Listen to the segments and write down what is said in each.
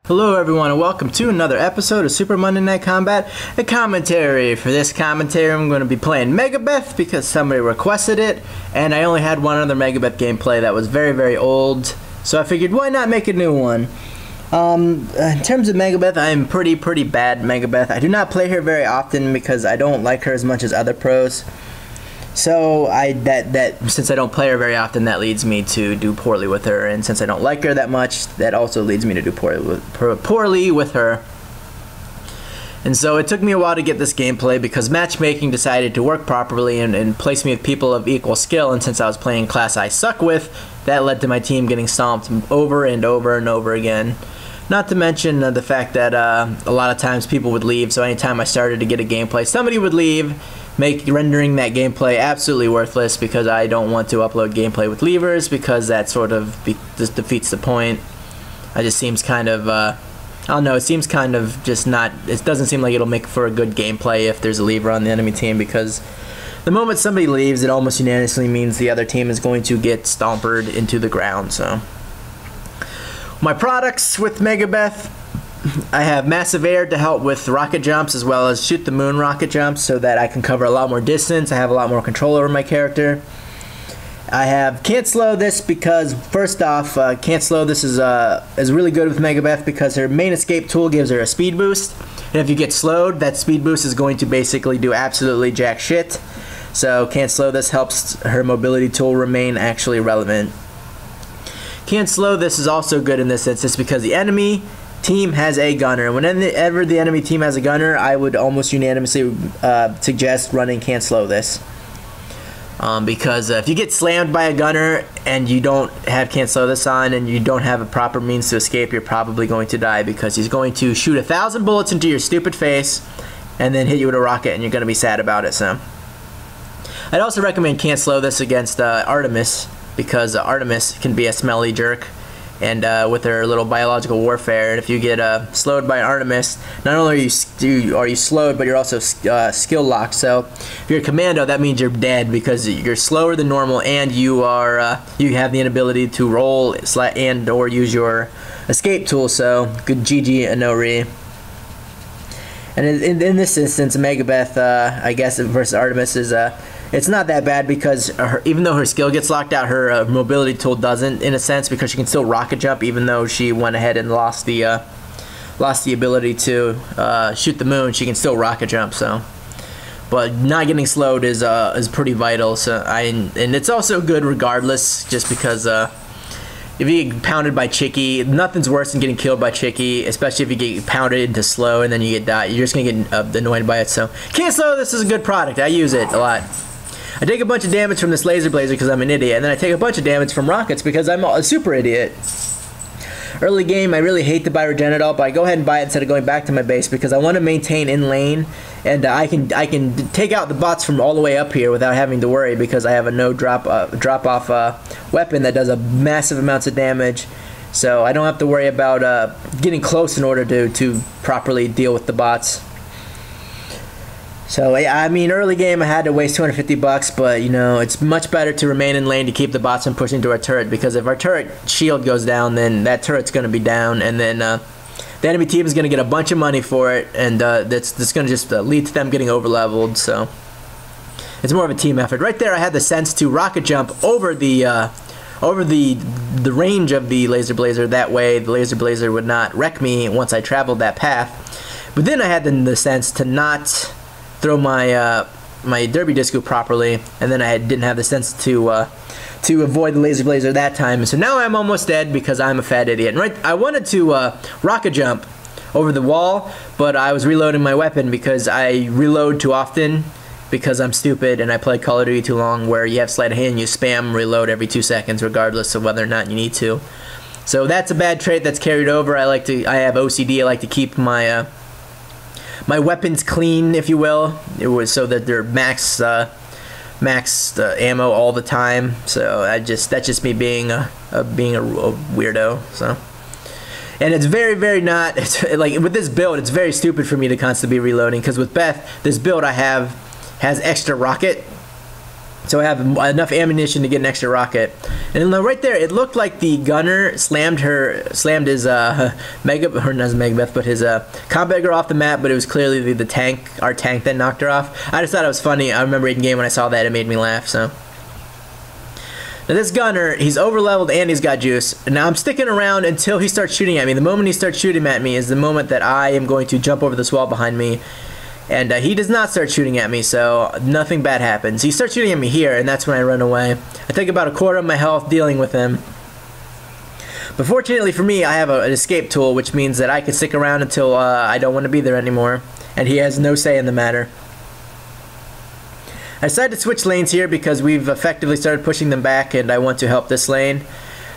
Hello everyone and welcome to another episode of Super Monday Night Combat, a commentary. For this commentary I'm going to be playing Megabeth because somebody requested it, and I only had one other Megabeth gameplay that was very old, so I figured why not make a new one. In terms of Megabeth, I am pretty bad Megabeth. I do not play her very often because I don't like her as much as other pros. So since I don't play her very often, that leads me to do poorly with her, and since I don't like her that much, that also leads me to do poorly with her. And so it took me a while to get this gameplay because matchmaking decided to work properly and place me with people of equal skill, and since I was playing class I suck with, that led to my team getting stomped over and over again. Not to mention the fact that a lot of times people would leave, so anytime I started to get a gameplay, somebody would leave, rendering that gameplay absolutely worthless because I don't want to upload gameplay with leavers because that sort of just defeats the point. It just seems kind of, I don't know, it seems kind of just not, it doesn't seem like it'll make for a good gameplay if there's a leaver on the enemy team, because the moment somebody leaves, it almost unanimously means the other team is going to get stompered into the ground. So my products with Megabeth, I have Massive Air to help with rocket jumps as well as Shoot the Moon rocket jumps so that I can cover a lot more distance. I have a lot more control over my character. I have Can't Slow This because, first off, Can't Slow This is really good with Megabeth because her main escape tool gives her a speed boost. And if you get slowed, that speed boost is going to basically do absolutely jack shit. So Can't Slow This helps her mobility tool remain actually relevant. Can't Slow This is also good in this instance because the enemy team has a gunner. Whenever the enemy team has a gunner, I would almost unanimously suggest running Can't Slow This. Because if you get slammed by a gunner and you don't have Can't Slow This on and you don't have a proper means to escape, you're probably going to die because he's going to shoot 1,000 bullets into your stupid face and then hit you with a rocket, and you're going to be sad about it. So I'd also recommend Can't Slow This against Artemis because Artemis can be a smelly jerk, and with her little biological warfare, and if you get slowed by Artemis, not only are you slowed, but you're also skill locked. So if you're a commando, that means you're dead because you're slower than normal, and you have the inability to roll and or use your escape tool. So good GG and no re. And in this instance, Megabeth, I guess versus Artemis is it's not that bad because even though her skill gets locked out, her mobility tool doesn't, in a sense, because she can still rocket jump even though she went ahead and lost the ability to shoot the moon. She can still rocket jump. So, but not getting slowed is pretty vital. So and it's also good regardless, just because if you get pounded by Chicky, nothing's worse than getting killed by Chicky, especially if you get pounded into slow and then you get died. You're just gonna get annoyed by it. So Can't Slow This is a good product. I use it a lot. I take a bunch of damage from this laser blazer because I'm an idiot, and then I take a bunch of damage from rockets because I'm a super idiot. Early game, I really hate to buy Regenadol, but I go ahead and buy it instead of going back to my base because I want to maintain in lane, and I can take out the bots from all the way up here without having to worry because I have a no drop off weapon that does a massive amounts of damage, so I don't have to worry about getting close in order to properly deal with the bots. So, I mean, early game I had to waste 250 bucks, but, you know, it's much better to remain in lane to keep the bots from pushing to our turret, because if our turret shield goes down, then that turret's going to be down, and then the enemy team is going to get a bunch of money for it, and that's going to just lead to them getting overleveled. So it's more of a team effort. Right there I had the sense to rocket jump over the range of the laser blazer. That way the laser blazer would not wreck me once I traveled that path. But then I had the sense to not throw my my derby Disku properly, and then I didn't have the sense to avoid the laser blazer that time. So now I'm almost dead because I'm a fat idiot. And I wanted to rocket jump over the wall, but I was reloading my weapon because I reload too often because I'm stupid and I play Call of Duty too long, where you have sleight of hand and you spam reload every 2 seconds regardless of whether or not you need to. So that's a bad trait that's carried over. I have OCD. I like to keep my my weapons clean, if you will, so that they're maxed ammo all the time. So that's just me being a weirdo. So, and it's very not, it's like with this build, it's very stupid for me to constantly be reloading, because with Beth, this build I have has extra rocket So I have enough ammunition to get an extra rocket. And right there, it looked like the gunner slammed his Megabeth, but his combat girl off the map. But it was clearly our tank that knocked her off. I just thought it was funny. I remember in game when I saw that, it made me laugh. So now this gunner, he's over leveled and he's got juice. And now I'm sticking around until he starts shooting at me. The moment he starts shooting at me is the moment that I am going to jump over this wall behind me. And he does not start shooting at me, so nothing bad happens. He starts shooting at me here, and that's when I run away. I take about a quarter of my health dealing with him. But fortunately for me, I have an escape tool, which means that I can stick around until I don't want to be there anymore. And he has no say in the matter. I decided to switch lanes here because we've effectively started pushing them back, and I want to help this lane.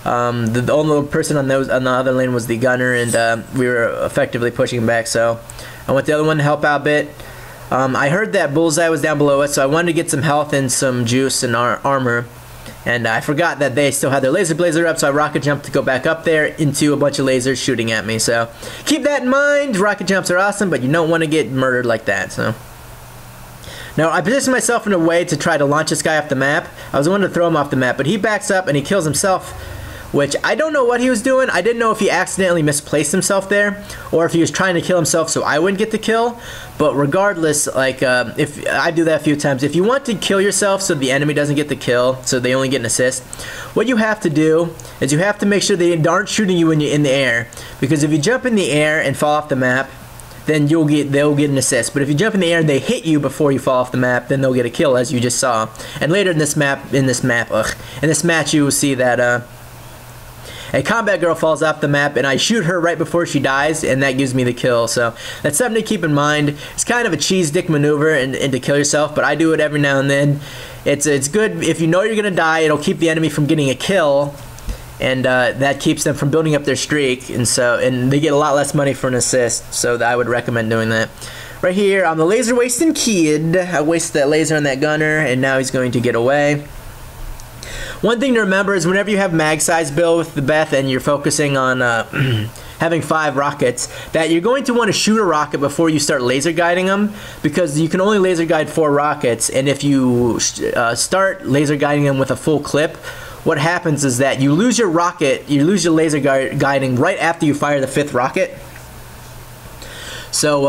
The only person on the other lane was the gunner, and we were effectively pushing back, so I want the other one to help out a bit. I heard that Bullseye was down below us, so I wanted to get some health and some juice and armor. And I forgot that they still had their laser blazer up, so I rocket jumped to go back up there into a bunch of lasers shooting at me. So keep that in mind. Rocket jumps are awesome, but you don't want to get murdered like that. So now I positioned myself in a way to try to launch this guy off the map. I was wanting to throw him off the map, but he backs up and he kills himself, which I don't know what he was doing. I didn't know if he accidentally misplaced himself there or if he was trying to kill himself so I wouldn't get the kill. But regardless, like if I do that a few times, if you want to kill yourself so the enemy doesn't get the kill, so they only get an assist, what you have to do is you have to make sure they aren't shooting you when you're in the air, because if you jump in the air and fall off the map, then they'll get an assist. But if you jump in the air and they hit you before you fall off the map, then they'll get a kill, as you just saw. And later in this match, you will see that a combat girl falls off the map, and I shoot her right before she dies, and that gives me the kill. So that's something to keep in mind. It's kind of a cheese dick maneuver and to kill yourself, but I do it every now and then. It's good if you know you're gonna die. It'll keep the enemy from getting a kill, and that keeps them from building up their streak. And they get a lot less money for an assist. So I would recommend doing that. Right here, I'm the laser wasting kid. I wasted that laser on that gunner, and now he's going to get away. One thing to remember is whenever you have mag size build with the Beth and you're focusing on having 5 rockets, that you're going to want to shoot a rocket before you start laser guiding them, because you can only laser guide 4 rockets, and if you start laser guiding them with a full clip, what happens is that you lose your laser guiding right after you fire the 5th rocket. So,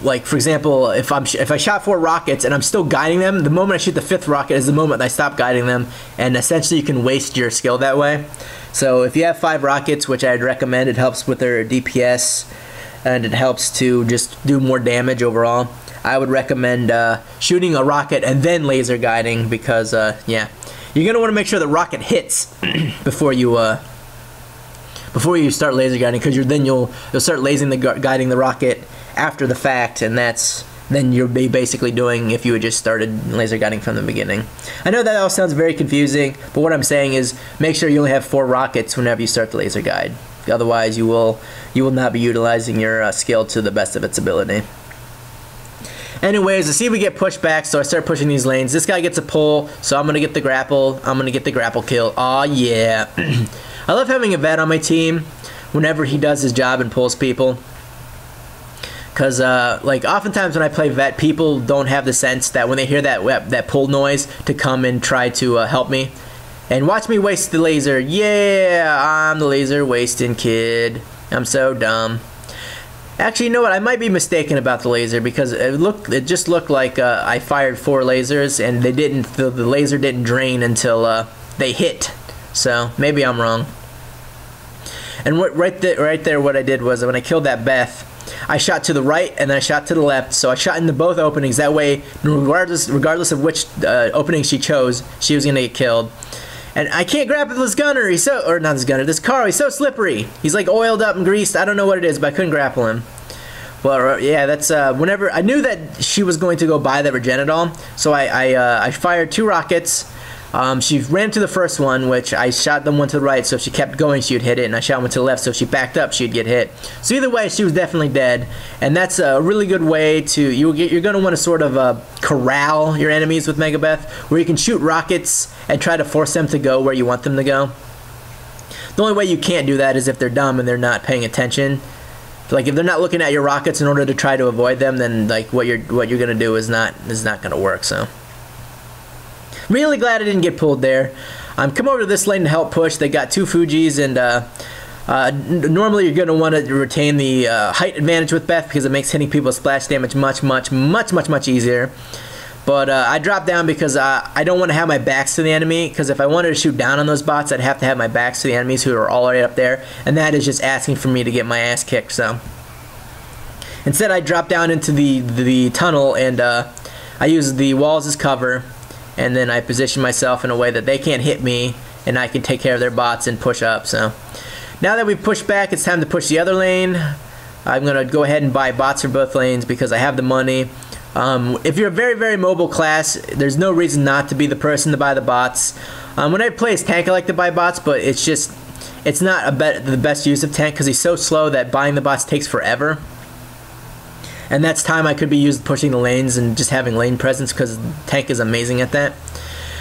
like for example, if I shot 4 rockets and I'm still guiding them, the moment I shoot the 5th rocket is the moment I stop guiding them, and essentially you can waste your skill that way. So if you have 5 rockets, which I'd recommend, it helps with their DPS, and it helps to just do more damage overall. I would recommend shooting a rocket and then laser guiding, because yeah, you're gonna want to make sure the rocket hits before you start laser guiding, because then you'll start guiding the rocket after the fact, and then you're basically doing if you had just started laser guiding from the beginning. I know that all sounds very confusing, but what I'm saying is make sure you only have 4 rockets whenever you start the laser guide. Otherwise, you will not be utilizing your skill to the best of its ability. Anyways, I see we get pushed back, so I start pushing these lanes. This guy gets a pull, so I'm gonna get the grapple. I'm gonna get the grapple kill. Aw, yeah. I love having a vet on my team whenever he does his job and pulls people. Because, like, oftentimes when I play vet, people don't have the sense that when they hear that pull noise to come and try to help me. And watch me waste the laser. Yeah, I'm the laser wasting kid. I'm so dumb. Actually, you know what? I might be mistaken about the laser, because it just looked like I fired 4 lasers and the laser didn't drain until they hit. So maybe I'm wrong. And right there, what I did was when I killed that Beth, I shot to the right and then I shot to the left. So I shot into both openings. That way, regardless of which opening she chose, she was gonna get killed. And I can't grapple this gunner. This car. He's so slippery. He's like oiled up and greased. I don't know what it is, but I couldn't grapple him. Well, yeah, that's whenever I knew that she was going to go buy the Regenadol, so I fired 2 rockets. She ran to the first one, which I shot the one to the right, so if she kept going, she would hit it, and I shot one to the left, so if she backed up, she'd get hit. So either way, she was definitely dead, and that's a really good way to, you're going to want to sort of corral your enemies with Megabeth, where you can shoot rockets and try to force them to go where you want them to go. The only way you can't do that is if they're dumb and they're not paying attention. Like if they're not looking at your rockets in order to try to avoid them, then like what you're going to do is not going to work. So Really glad I didn't get pulled there. Come over to this lane to help push. They got 2 Fujis, and normally you're going to want to retain the height advantage with Beth because it makes hitting people with splash damage much easier. But I dropped down because I don't want to have my backs to the enemy, because if I wanted to shoot down on those bots, I'd have to have my backs to the enemies who are already up there, and that is just asking for me to get my ass kicked. So instead I dropped down into the tunnel, and I use the walls as cover, and then I position myself in a way that they can't hit me, and I can take care of their bots and push up. So now that we've pushed back, it's time to push the other lane. I'm going to go ahead and buy bots for both lanes because I have the money. If you're a very mobile class, there's no reason not to be the person to buy the bots. When I play as tank, I like to buy bots, but it's not the best use of tank because he's so slow that buying the bots takes forever. And that's time I could be used pushing the lanes and just having lane presence, because tank is amazing at that.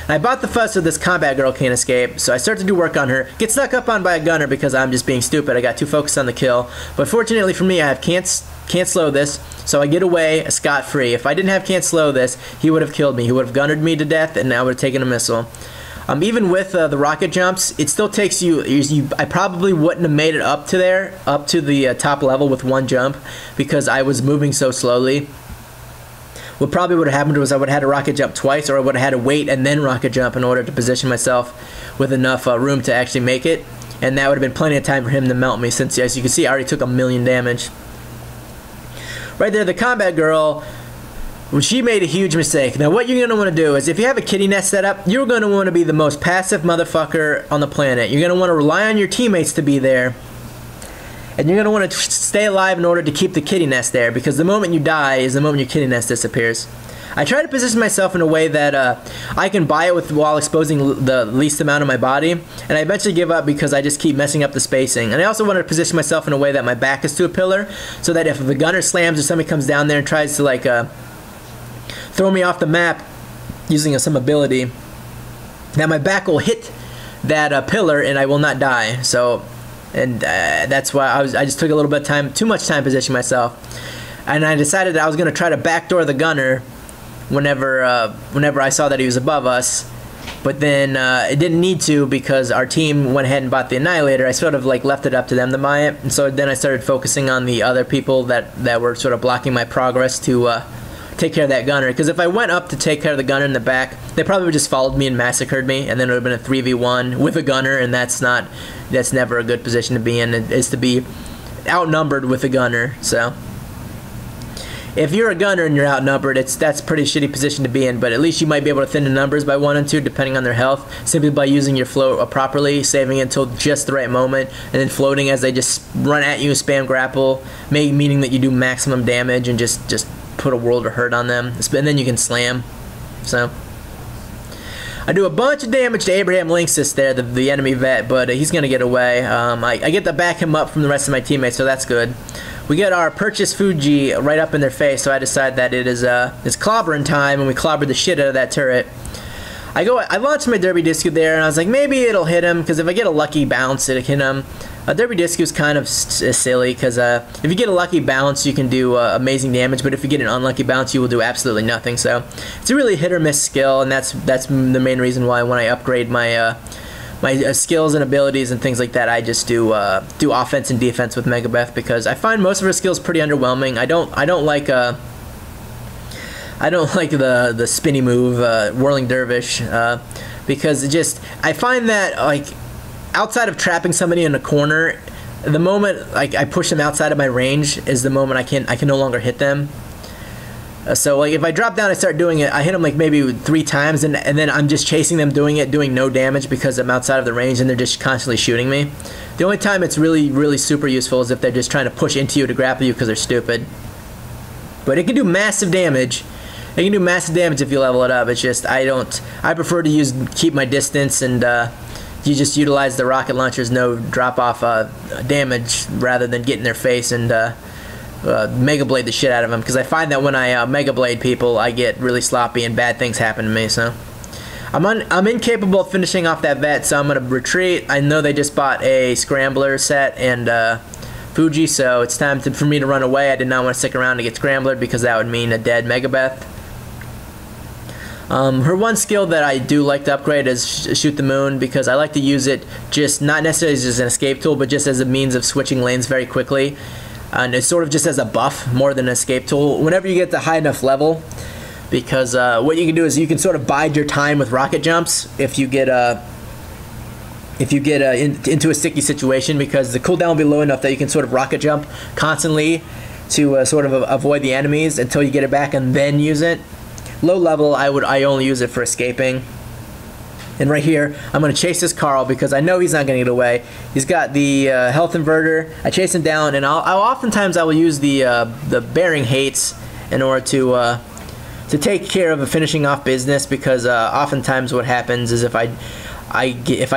And I bought the fuss so this combat girl can't escape, so I start to do work on her. Get snuck up on by a gunner because I'm just being stupid. I got too focused on the kill. But fortunately for me, I have can't slow this, so I get away scot-free. If I didn't have can't slow this, he would have killed me. He would have gunnered me to death, and I would have taken a missile. Even with the rocket jumps, it still takes you. I probably wouldn't have made it up to the top level with one jump because I was moving so slowly. What probably would have happened was I would have had to rocket jump twice, or I would have had to wait and then rocket jump in order to position myself with enough room to actually make it. And that would have been plenty of time for him to melt me, since, as you can see, I already took 1,000,000 damage. Right there, the combat girl, she made a huge mistake. Now, what you're going to want to do is, if you have a kitty nest set up, you're going to want to be the most passive motherfucker on the planet. You're going to want to rely on your teammates to be there. And you're going to want to stay alive in order to keep the kitty nest there, because the moment you die is the moment your kitty nest disappears. I try to position myself in a way that I can buy it while exposing the least amount of my body, and I eventually give up because I just keep messing up the spacing. And I also want to position myself in a way that my back is to a pillar, so that if the gunner slams or somebody comes down there and tries to like throw me off the map using some ability, that my back will hit that pillar and I will not die. So, and that's why I just took a little bit of time, too much time positioning myself, and I decided that I was going to try to backdoor the gunner whenever I saw that he was above us, but then it didn't need to because our team went ahead and bought the Annihilator. I sort of like left it up to them to buy it, and so then I started focusing on the other people that were sort of blocking my progress to take care of that gunner, because if I went up to take care of the gunner in the back, they probably would have just followed me and massacred me, and then it would have been a 3v1 with a gunner, and that's never a good position to be in, is to be outnumbered with a gunner. So if you're a gunner and you're outnumbered, that's a pretty shitty position to be in, but at least you might be able to thin the numbers by 1 and 2 depending on their health, simply by using your float properly, saving it until just the right moment, and then floating as they just run at you, spam grapple, meaning that you do maximum damage and just put a world of hurt on them, and then you can slam. So I do a bunch of damage to Abraham Linksys there, the enemy vet, but he's going to get away. I get to back him up from the rest of my teammates, so that's good. We get our purchase Fuji right up in their face, so I decide that it's clobbering time, and we clobber the shit out of that turret. I launched my Derby Disku there, and I was like, maybe it'll hit him, because if I get a lucky bounce, it'll hit him. Derby Disku is kind of silly, because if you get a lucky bounce, you can do amazing damage, but if you get an unlucky bounce, you will do absolutely nothing. So it's a really hit or miss skill, and that's the main reason why when I upgrade my my skills and abilities and things like that, I just do offense and defense with Megabeth, because I find most of her skills pretty underwhelming. I don't like the spinny move, whirling dervish, because I find that like outside of trapping somebody in a corner, the moment I push them outside of my range is the moment I can no longer hit them. So like if I drop down and start doing it, I hit them like maybe 3 times, and then I'm just chasing them doing no damage because I'm outside of the range and they're just constantly shooting me. The only time it's really super useful is if they're just trying to push into you to grapple you because they're stupid. But it can do massive damage. It can do massive damage if you level it up. It's just I prefer to keep my distance, and you just utilize the rocket launcher's no drop off damage rather than get in their face and Mega Blade the shit out of them, because I find that when I Mega Blade people, I get really sloppy and bad things happen to me. So I'm incapable of finishing off that vet, so I'm gonna retreat. I know they just bought a Scrambler set and Fuji, so it's time for me to run away. I did not want to stick around to get Scrambler because that would mean a dead Megabeth. Her one skill that I do like to upgrade is Shoot the Moon, because I like to use it just not necessarily as an escape tool, but just as a means of switching lanes very quickly. And it's sort of just as a buff more than an escape tool whenever you get to high enough level, because what you can do is you can sort of bide your time with rocket jumps if you get into a sticky situation, because the cooldown will be low enough that you can sort of rocket jump constantly to sort of avoid the enemies until you get it back and then use it. Low level, I only use it for escaping. And right here, I'm going to chase this Carl because I know he's not going to get away. He's got the health inverter. I chase him down, and oftentimes I will use the bearing hates in order to take care of finishing off business, because oftentimes what happens is if I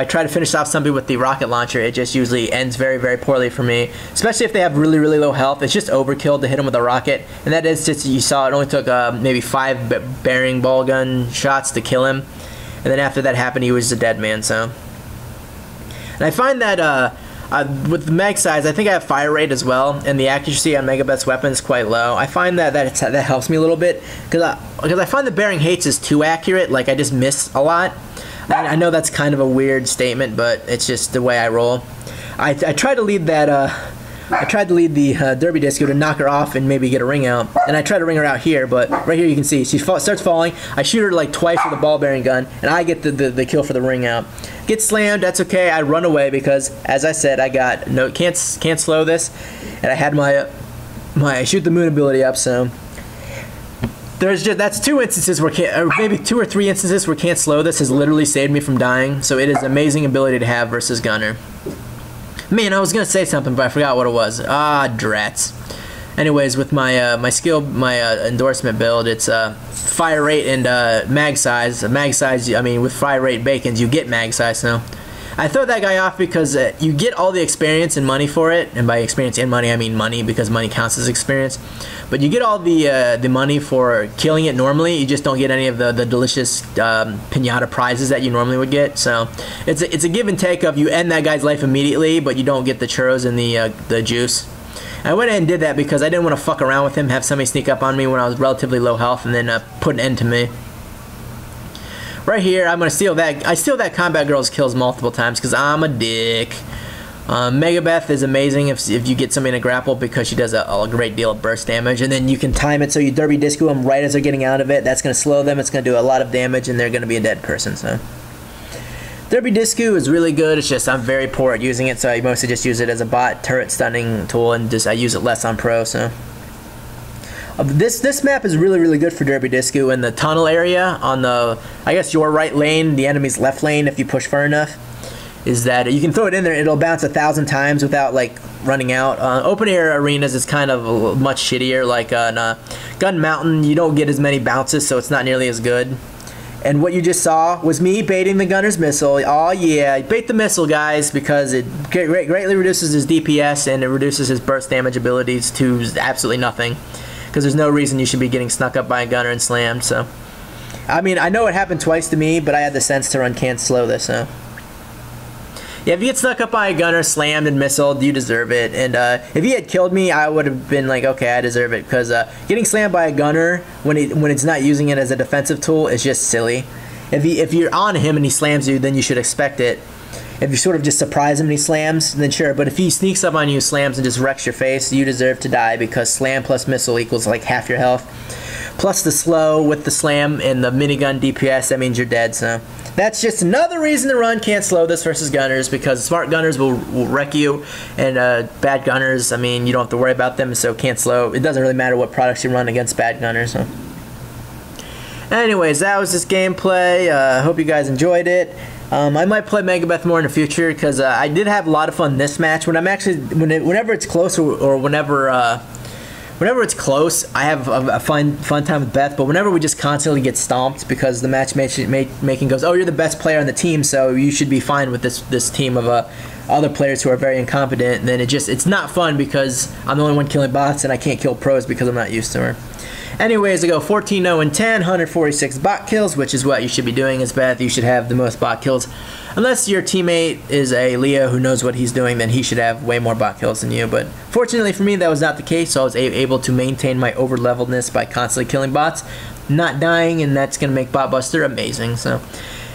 try to finish off somebody with the rocket launcher, it just usually ends very, very poorly for me. Especially if they have really, really low health. It's just overkill to hit them with a rocket. And that is just, you saw, it only took maybe 5 bearing ball gun shots to kill him. And then after that happened, he was a dead man. So, and I find that with the mag size, I think I have fire rate as well, and the accuracy on Megabeth's weapon is quite low. I find that helps me a little bit, because I find the bearing hates is too accurate. Like, I just miss a lot. I know that's kind of a weird statement, but it's just the way I roll. I tried to lead that. I tried to lead the Derby Disku to knock her off and maybe get a ring out, and I tried to ring her out here, but right here you can see she starts falling. I shoot her like twice with a ball bearing gun, and I get the kill for the ring out. Get slammed, that's okay. I run away because, as I said, I got can't slow this, and I had my Shoot the Moon ability up, so. That's 2 instances where or maybe 2 or 3 instances where can't slow this has literally saved me from dying. So it is an amazing ability to have versus Gunner. Man, I was gonna say something, but I forgot what it was. Ah, drats. Anyways, with my my endorsement build, it's fire rate and mag size. Mag size, I mean, with fire rate bacons, you get mag size. So I throw that guy off because you get all the experience and money for it, and by experience and money I mean money, because money counts as experience. But you get all the money for killing it normally. You just don't get any of the delicious pinata prizes that you normally would get. So it's a give and take of you end that guy's life immediately, but you don't get the churros and the juice. I went ahead and did that because I didn't want to fuck around with him, have somebody sneak up on me when I was relatively low health, and then put an end to me. Right here, I'm going to steal that. I steal that combat girl's kills multiple times because I'm a dick. Megabeth is amazing if you get somebody in a grapple, because she does a great deal of burst damage, and then you can time it so you Derby Disku them right as they're getting out of it. That's going to slow them. It's going to do a lot of damage, and they're going to be a dead person. So Derby Disku is really good. It's just I'm very poor at using it, so I mostly just use it as a bot turret stunning tool, and I use it less on pro. So this map is really, really good for Derby Disku in the tunnel area on the, I guess, your right lane, the enemy's left lane if you push far enough. Is that you can throw it in there, it'll bounce 1,000 times without like running out. Open air arenas is kind of much shittier. Like on Gun Mountain, you don't get as many bounces, so it's not nearly as good. And what you just saw was me baiting the gunner's missile. Oh yeah, bait the missile, guys, because it greatly reduces his DPS and it reduces his burst damage abilities to absolutely nothing. Because there's no reason you should be getting snuck up by a gunner and slammed. So, I mean, I know it happened twice to me, but I had the sense to run can't slow this. So. Yeah, if you get snuck up by a gunner, slammed and missiled, you deserve it. And if he had killed me, I would have been like, okay, I deserve it. Because getting slammed by a gunner when it's not using it as a defensive tool is just silly. If you're on him and he slams you, then you should expect it. If you sort of just surprise him and he slams, then sure. But if he sneaks up on you, slams, and just wrecks your face, you deserve to die, because slam plus missile equals like half your health. Plus the slow with the slam and the minigun DPS, that means you're dead. So that's just another reason to run can't slow this versus gunners, because smart gunners will wreck you, and bad gunners, I mean, you don't have to worry about them, so can't slow. It doesn't really matter what products you run against bad gunners. So. Anyways, that was this gameplay. I hope you guys enjoyed it. I might play Megabeth more in the future, because I did have a lot of fun this match. When I'm actually, whenever it's close, or whenever it's close, I have a fun time with Beth. But whenever we just constantly get stomped because the matchmaking goes, oh, you're the best player on the team, so you should be fine with this team of other players who are very incompetent. And then it's not fun because I'm the only one killing bots and I can't kill pros because I'm not used to her. Anyways, I go 14-0-10, 146 bot kills, which is what you should be doing as Beth. You should have the most bot kills. Unless your teammate is a Leo who knows what he's doing, then he should have way more bot kills than you. But fortunately for me, that was not the case, so I was able to maintain my over-leveledness by constantly killing bots. not dying, and that's going to make Botbuster amazing. So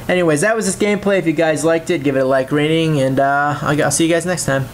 anyways, that was this gameplay. If you guys liked it, give it a like rating, and I'll see you guys next time.